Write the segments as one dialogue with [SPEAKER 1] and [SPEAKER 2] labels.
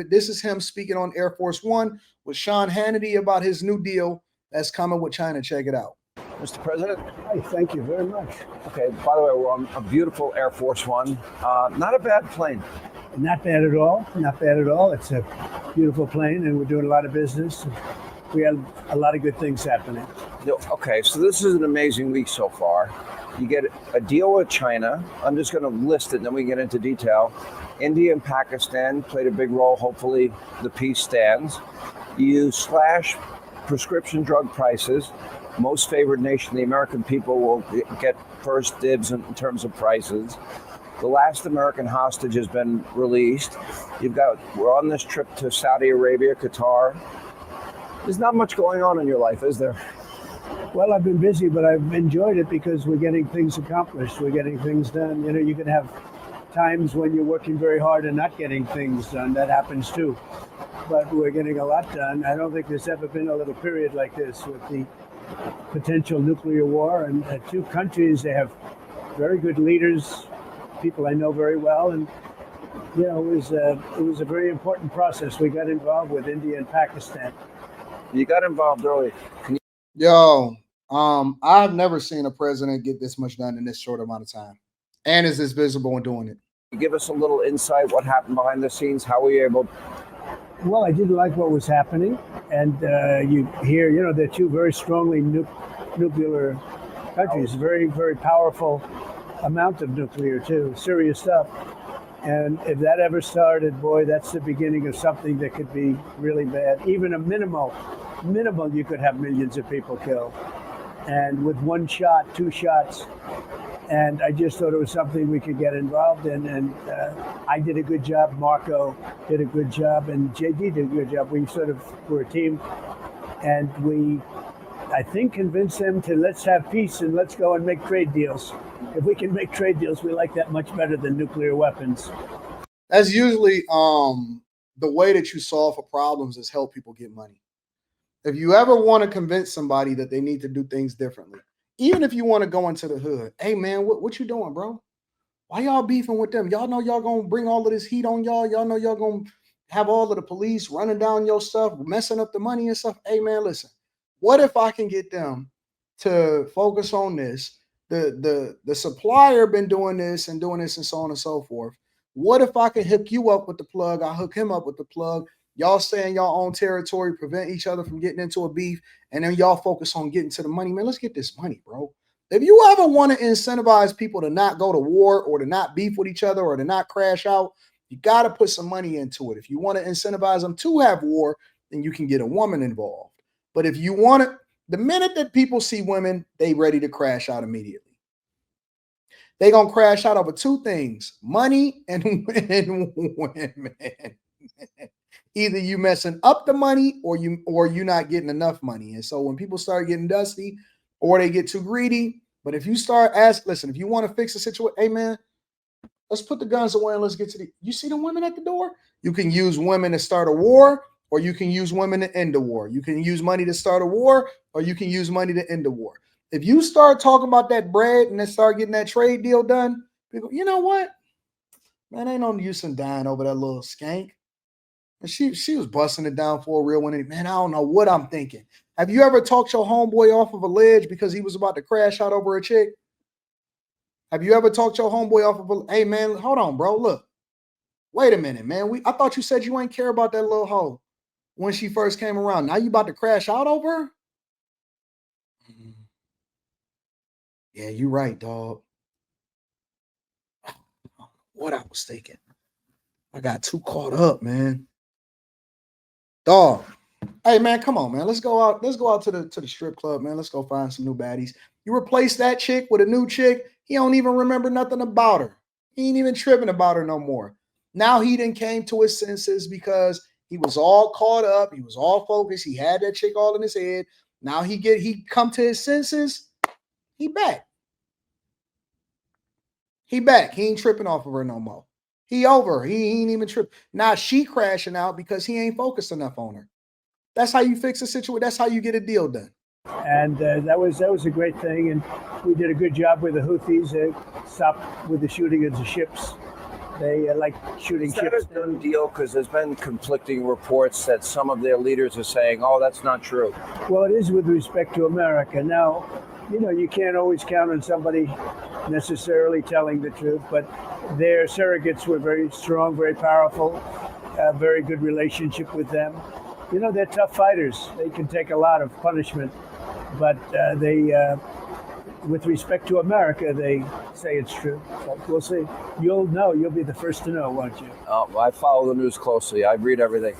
[SPEAKER 1] This is him speaking on Air Force One with Sean Hannity about his new deal that's coming with China. Check it out.
[SPEAKER 2] Mr. President.
[SPEAKER 3] Hi, thank you very much.
[SPEAKER 2] Okay, by the way, we're on a beautiful Air Force One. Not a bad plane.
[SPEAKER 3] Not bad at all. Not bad at all. It's a beautiful plane, and we're doing a lot of business. We have a lot of good things happening.
[SPEAKER 2] Okay, so this is an amazing week so far. You get a deal with China. I'm just going to list it, and then we get into detail. India and Pakistan played a big role. Hopefully, the peace stands. You slash prescription drug prices. Most favored nation, the American people will get first dibs in terms of prices. The last American hostage has been released. We're on this trip to Saudi Arabia, Qatar. There's not much going on in your life, is there?
[SPEAKER 3] Well, I've been busy, but I've enjoyed it because we're getting things accomplished. We're getting things done. You know, you can have times when you're working very hard and not getting things done. That happens too. But we're getting a lot done. I don't think there's ever been a little period like this with the potential nuclear war. And two countries, they have very good leaders, people I know very well. And, you know, it was a very important process. We got involved with India and Pakistan.
[SPEAKER 2] You got involved early.
[SPEAKER 1] I've never seen a president get this much done in this short amount of time, and is this visible in doing it.
[SPEAKER 2] Give us a little insight. What happened behind the scenes? How were you able?
[SPEAKER 3] Well, I didn't like what was happening, and you hear, you know, they're two very strongly nuclear countries, very, very powerful amount of nuclear too, serious stuff. And if that ever started, boy, that's the beginning of something that could be really bad. Even a minimal, you could have millions of people killed. And with one shot, two shots. And I just thought it was something we could get involved in. And I did a good job. Marco did a good job. And JD did a good job. We sort of were a team. And we, I think, convinced them to let's have peace and let's go and make trade deals. If we can make trade deals, we like that much better than nuclear weapons.
[SPEAKER 1] That's usually the way that you solve for problems is help people get money. If you ever want to convince somebody that they need to do things differently, even if you want to go into the hood, hey man, what you doing, bro? Why y'all beefing with them? Y'all know y'all gonna bring all of this heat on y'all. Y'all know y'all gonna have all of the police running down your stuff, messing up the money and stuff. Hey man, listen, what if I can get them to focus on this? The supplier been doing this and so on and so forth. What if I can hook you up with the plug? I hook him up with the plug. Y'all stay in y'all own territory, prevent each other from getting into a beef, and then y'all focus on getting to the money. Man, let's get this money, bro. If you ever want to incentivize people to not go to war or to not beef with each other or to not crash out, you got to put some money into it. If you want to incentivize them to have war, then you can get a woman involved. But if you want to, the minute that people see women, they ready to crash out immediately. They gonna crash out over two things: money and women. Either you messing up the money or you not getting enough money. And so when people start getting dusty or they get too greedy, but if you start asking, listen, if you want to fix the situation, hey man, let's put the guns away and let's get to you see the women at the door? You can use women to start a war, or you can use women to end the war. You can use money to start a war, or you can use money to end the war. If you start talking about that bread and then start getting that trade deal done, people, you know what? Man, ain't no use in dying over that little skank. And she was busting it down for a real one. Man, I don't know what I'm thinking. Have you ever talked your homeboy off of a ledge because he was about to crash out over a chick? Have you ever talked your homeboy off of a, hey man, hold on, bro, look. Wait a minute, man. I thought you said you ain't care about that little hoe when she first came around. Now you about to crash out over her? Yeah, you right, dog. What I was thinking. I got too caught up, man. Dog. Hey man, come on, man. Let's go out to the strip club, man. Let's go find some new baddies. You replace that chick with a new chick, he don't even remember nothing about her. He ain't even tripping about her no more. Now he done came to his senses because he was all caught up, he was all focused, he had that chick all in his head. Now he come to his senses, he back. He back. He ain't tripping off of her no more. He over. He ain't even tripping. Now she crashing out because he ain't focused enough on her. That's how you fix a situation. That's how you get a deal done.
[SPEAKER 3] And that was a great thing. And we did a good job with the Houthis. Stopped with the shooting of the ships. They like shooting
[SPEAKER 2] Is that
[SPEAKER 3] chips
[SPEAKER 2] a done deal? Because there's been conflicting reports that some of their leaders are saying, "Oh, that's not true."
[SPEAKER 3] Well, it is with respect to America. Now, you can't always count on somebody necessarily telling the truth, but their surrogates were very strong, very powerful, very good relationship with them. They're tough fighters. They can take a lot of punishment, but with respect to America, they say it's true. So we'll see. You'll know. You'll be the first to know, won't you?
[SPEAKER 2] I follow the news closely. I read everything.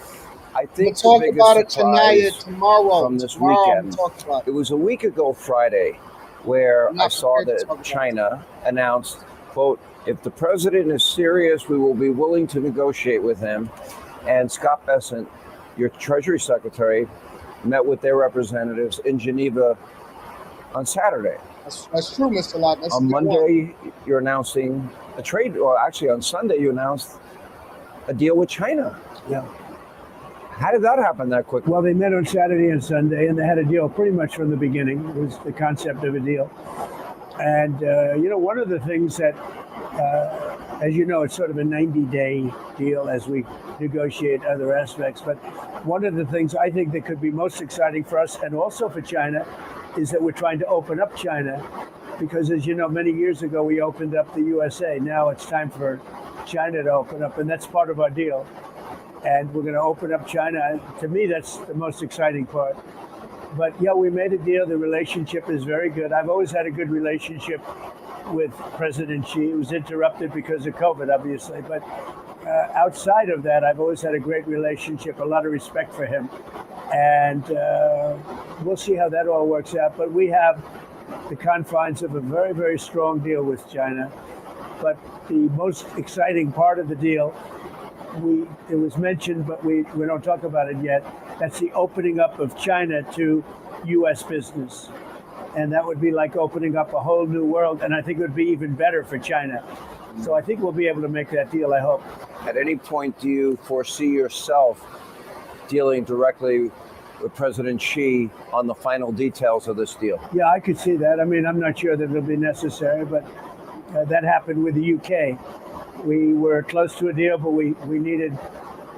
[SPEAKER 2] I
[SPEAKER 1] We'll
[SPEAKER 2] think the
[SPEAKER 1] talk about it
[SPEAKER 2] biggest
[SPEAKER 1] tonight,
[SPEAKER 2] surprise
[SPEAKER 1] tomorrow.
[SPEAKER 2] from this
[SPEAKER 1] Tomorrow I'm
[SPEAKER 2] weekend,
[SPEAKER 1] gonna talk about
[SPEAKER 2] it was a week ago Friday, where
[SPEAKER 1] I'm not
[SPEAKER 2] I saw
[SPEAKER 1] prepared to talk
[SPEAKER 2] that
[SPEAKER 1] about
[SPEAKER 2] China announced, quote, "If the president is serious, we will be willing to negotiate with him." And Scott Bessent, your Treasury Secretary, met with their representatives in Geneva on Saturday.
[SPEAKER 1] That's true, Mr. Lott. That's a
[SPEAKER 2] On
[SPEAKER 1] good one.
[SPEAKER 2] Monday, you're announcing a trade, or actually on Sunday, you announced a deal with China.
[SPEAKER 3] Yeah.
[SPEAKER 2] How did that happen that quickly?
[SPEAKER 3] Well, they met on Saturday and Sunday, and they had a deal pretty much from the beginning. It was the concept of a deal. And, one of the things that, as you know, it's sort of a 90-day deal as we negotiate other aspects. But one of the things I think that could be most exciting for us and also for China is that we're trying to open up China. Because, as you know, many years ago, we opened up the USA. Now it's time for China to open up, and that's part of our deal. And we're going to open up China. To me, that's the most exciting part. But yeah, we made a deal. The relationship is very good. I've always had a good relationship with President Xi. It was interrupted because of COVID, obviously. But outside of that, I've always had a great relationship, a lot of respect for him. And we'll see how that all works out. But we have the confines of a very, very strong deal with China. But the most exciting part of the deal, it was mentioned, but we don't talk about it yet. That's the opening up of China to U.S. business. And that would be like opening up a whole new world. And I think it would be even better for China. So I think we'll be able to make that deal, I hope.
[SPEAKER 2] At any point, do you foresee yourself dealing directly with President Xi on the final details of this deal?
[SPEAKER 3] Yeah, I could see that. I mean, I'm not sure that it'll be necessary, but that happened with the UK. We were close to a deal, but we needed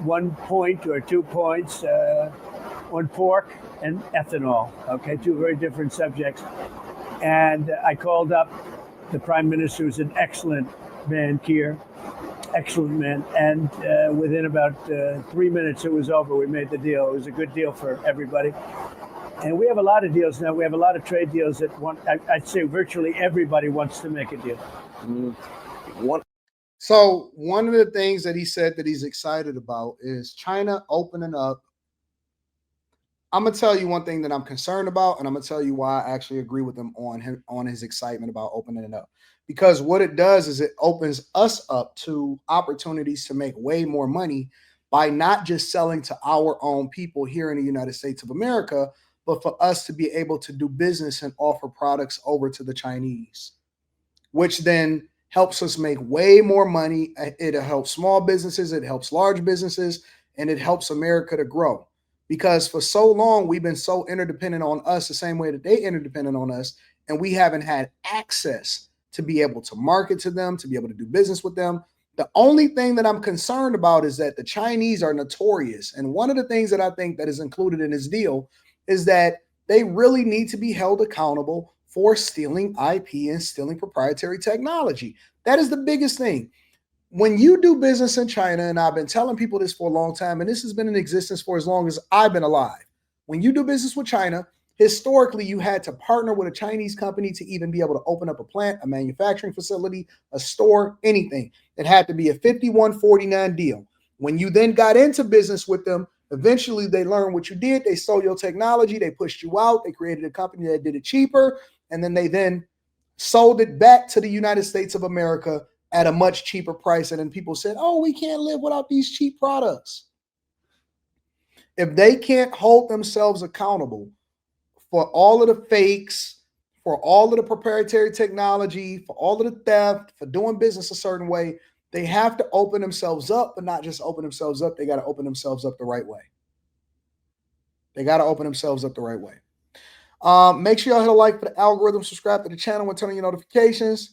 [SPEAKER 3] 1 point or 2 points on pork and ethanol. Okay, two very different subjects. And I called up the Prime Minister, who's an excellent man, Keir, excellent man. And within about 3 minutes, it was over. We made the deal. It was a good deal for everybody. And we have a lot of deals now. We have a lot of trade deals that I'd say virtually everybody wants to make a deal.
[SPEAKER 1] So one of the things that he said that he's excited about is China opening up. I'm gonna tell you one thing that I'm concerned about, and I'm gonna tell you why I actually agree with him on his excitement about opening it up. Because what it does is it opens us up to opportunities to make way more money by not just selling to our own people here in the United States of America, but for us to be able to do business and offer products over to the Chinese, which then helps us make way more money. It helps small businesses, it helps large businesses, and it helps America to grow. Because for so long, we've been so interdependent on us the same way that they interdependent on us, and we haven't had access to be able to market to them, to be able to do business with them. The only thing that I'm concerned about is that the Chinese are notorious. And one of the things that I think that is included in this deal is that they really need to be held accountable for stealing IP and stealing proprietary technology. That is the biggest thing. When you do business in China, and I've been telling people this for a long time, and this has been in existence for as long as I've been alive. When you do business with China, historically, you had to partner with a Chinese company to even be able to open up a plant, a manufacturing facility, a store, anything. It had to be a 5149 deal. When you then got into business with them, eventually they learned what you did. They stole your technology. They pushed you out. They created a company that did it cheaper. And then they sold it back to the United States of America at a much cheaper price. And then people said, oh, we can't live without these cheap products. If they can't hold themselves accountable for all of the fakes, for all of the proprietary technology, for all of the theft, for doing business a certain way, they have to open themselves up, but not just open themselves up. They got to open themselves up the right way. They got to open themselves up the right way. Make sure y'all hit a like for the algorithm, subscribe to the channel, and turn on your notifications.